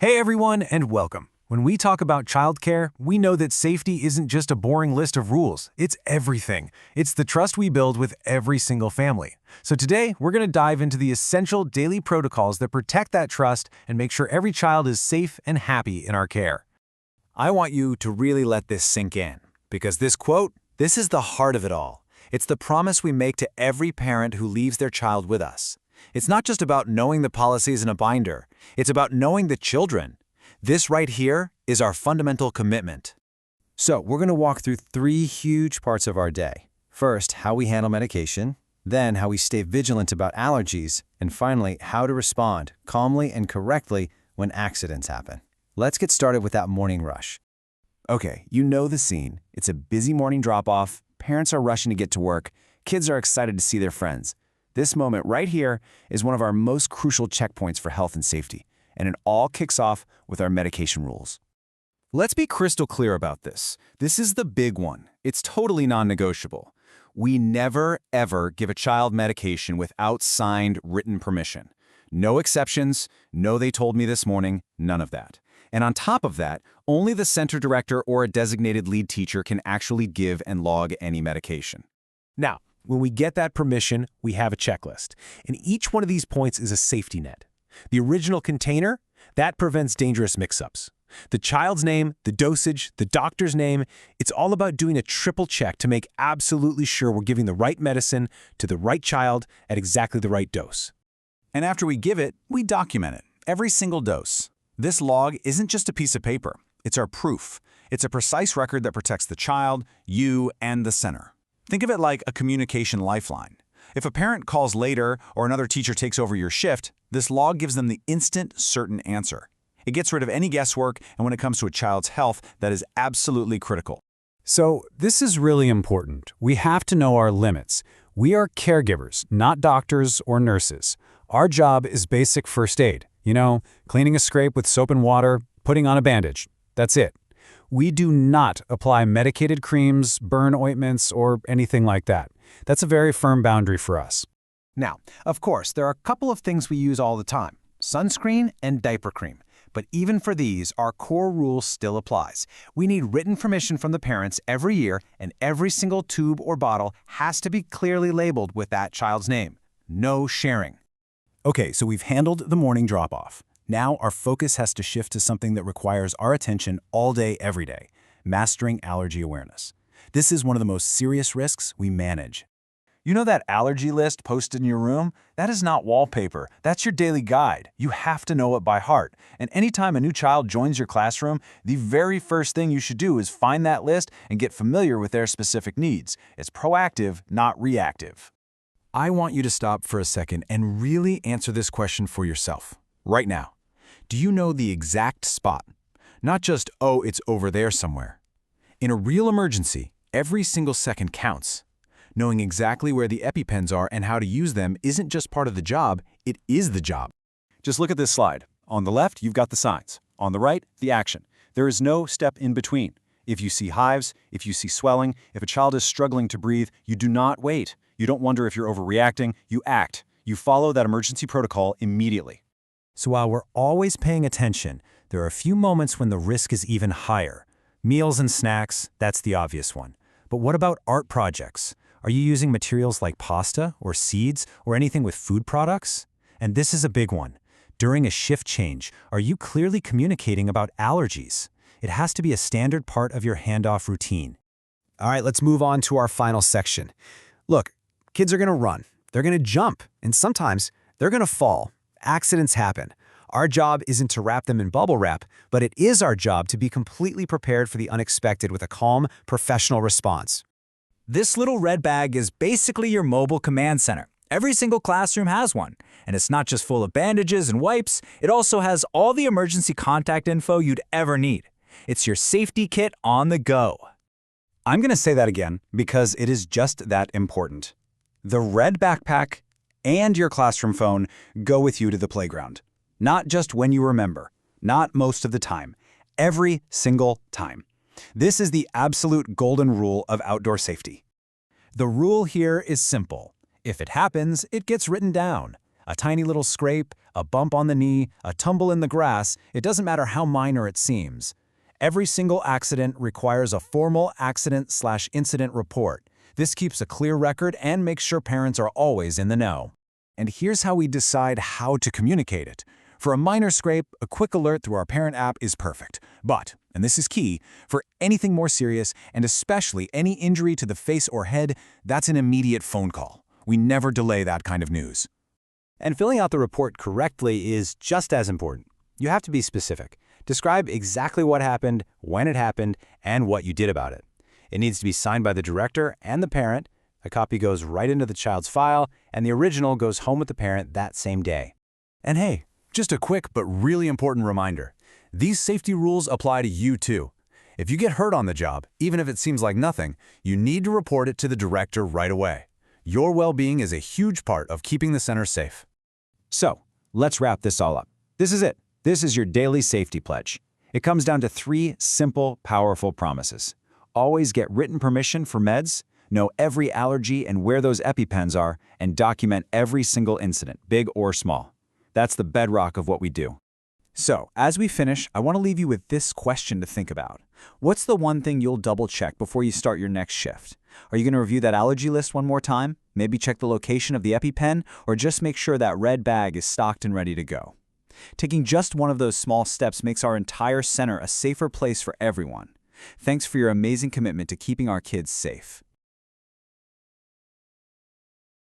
Hey everyone, and welcome. When we talk about childcare, we know that safety isn't just a boring list of rules, it's everything. It's the trust we build with every single family. So today, we're going to dive into the essential daily protocols that protect that trust and make sure every child is safe and happy in our care. I want you to really let this sink in, because this quote, this is the heart of it all. It's the promise we make to every parent who leaves their child with us. It's not just about knowing the policies in a binder. It's about knowing the children. This right here is our fundamental commitment. So we're going to walk through three huge parts of our day. First, how we handle medication, then how we stay vigilant about allergies, and finally, how to respond calmly and correctly when accidents happen. Let's get started with that morning rush. Okay, you know the scene. It's a busy morning drop-off, parents are rushing to get to work, kids are excited to see their friends. This moment right here is one of our most crucial checkpoints for health and safety, and it all kicks off with our medication rules. Let's be crystal clear about this. This is the big one. It's totally non-negotiable. We never, ever give a child medication without signed written permission. No exceptions, no they told me this morning, none of that. And on top of that, only the center director or a designated lead teacher can actually give and log any medication. Now, when we get that permission, we have a checklist. And each one of these points is a safety net. The original container, that prevents dangerous mix-ups. The child's name, the dosage, the doctor's name, it's all about doing a triple check to make absolutely sure we're giving the right medicine to the right child at exactly the right dose. And after we give it, we document it, every single dose. This log isn't just a piece of paper. It's our proof. It's a precise record that protects the child, you, and the center. Think of it like a communication lifeline. If a parent calls later or another teacher takes over your shift, this log gives them the instant, certain answer. It gets rid of any guesswork, and when it comes to a child's health, that is absolutely critical. So this is really important. We have to know our limits. We are caregivers, not doctors or nurses. Our job is basic first aid. Cleaning a scrape with soap and water, putting on a bandage. That's it. We do not apply medicated creams, burn ointments, or anything like that. That's a very firm boundary for us. Now, of course, there are a couple of things we use all the time: sunscreen and diaper cream. But even for these, our core rule still applies. We need written permission from the parents every year, and every single tube or bottle has to be clearly labeled with that child's name. No sharing. Okay, so we've handled the morning drop-off. Now our focus has to shift to something that requires our attention all day, every day: mastering allergy awareness. This is one of the most serious risks we manage. You know that allergy list posted in your room? That is not wallpaper. That's your daily guide. You have to know it by heart. And anytime a new child joins your classroom, the very first thing you should do is find that list and get familiar with their specific needs. It's proactive, not reactive. I want you to stop for a second and really answer this question for yourself, right now. Do you know the exact spot? Not just, oh, it's over there somewhere. In a real emergency, every single second counts. Knowing exactly where the EpiPens are and how to use them isn't just part of the job, it is the job. Just look at this slide. On the left, you've got the signs. On the right, the action. There is no step in between. If you see hives, if you see swelling, if a child is struggling to breathe, you do not wait. You don't wonder if you're overreacting. You act. You follow that emergency protocol immediately. So while we're always paying attention, there are a few moments when the risk is even higher. Meals and snacks, that's the obvious one. But what about art projects? Are you using materials like pasta or seeds or anything with food products? And this is a big one. During a shift change, are you clearly communicating about allergies? It has to be a standard part of your handoff routine. All right, let's move on to our final section. Look, kids are going to run, they're going to jump, and sometimes they're going to fall. Accidents happen. Our job isn't to wrap them in bubble wrap, but it is our job to be completely prepared for the unexpected with a calm, professional response. This little red bag is basically your mobile command center. Every single classroom has one. And it's not just full of bandages and wipes, it also has all the emergency contact info you'd ever need. It's your safety kit on the go. I'm going to say that again because it is just that important. The red backpack and your classroom phone go with you to the playground. Not just when you remember, not most of the time, every single time. This is the absolute golden rule of outdoor safety. The rule here is simple. If it happens, it gets written down. A tiny little scrape, a bump on the knee, a tumble in the grass, it doesn't matter how minor it seems. Every single accident requires a formal accident/incident report. This keeps a clear record and makes sure parents are always in the know. And here's how we decide how to communicate it. For a minor scrape, a quick alert through our parent app is perfect. But, and this is key, for anything more serious, and especially any injury to the face or head, that's an immediate phone call. We never delay that kind of news. And filling out the report correctly is just as important. You have to be specific. Describe exactly what happened, when it happened, and what you did about it. It needs to be signed by the director and the parent. A copy goes right into the child's file, and the original goes home with the parent that same day. And hey, just a quick but really important reminder. These safety rules apply to you too. If you get hurt on the job, even if it seems like nothing, you need to report it to the director right away. Your well-being is a huge part of keeping the center safe. So, let's wrap this all up. This is it. This is your daily safety pledge. It comes down to 3 simple, powerful promises. Always get written permission for meds, know every allergy and where those EpiPens are, and document every single incident, big or small. That's the bedrock of what we do. So, as we finish, I want to leave you with this question to think about. What's the one thing you'll double-check before you start your next shift? Are you going to review that allergy list one more time? Maybe check the location of the EpiPen, or just make sure that red bag is stocked and ready to go? Taking just one of those small steps makes our entire center a safer place for everyone. Thanks for your amazing commitment to keeping our kids safe.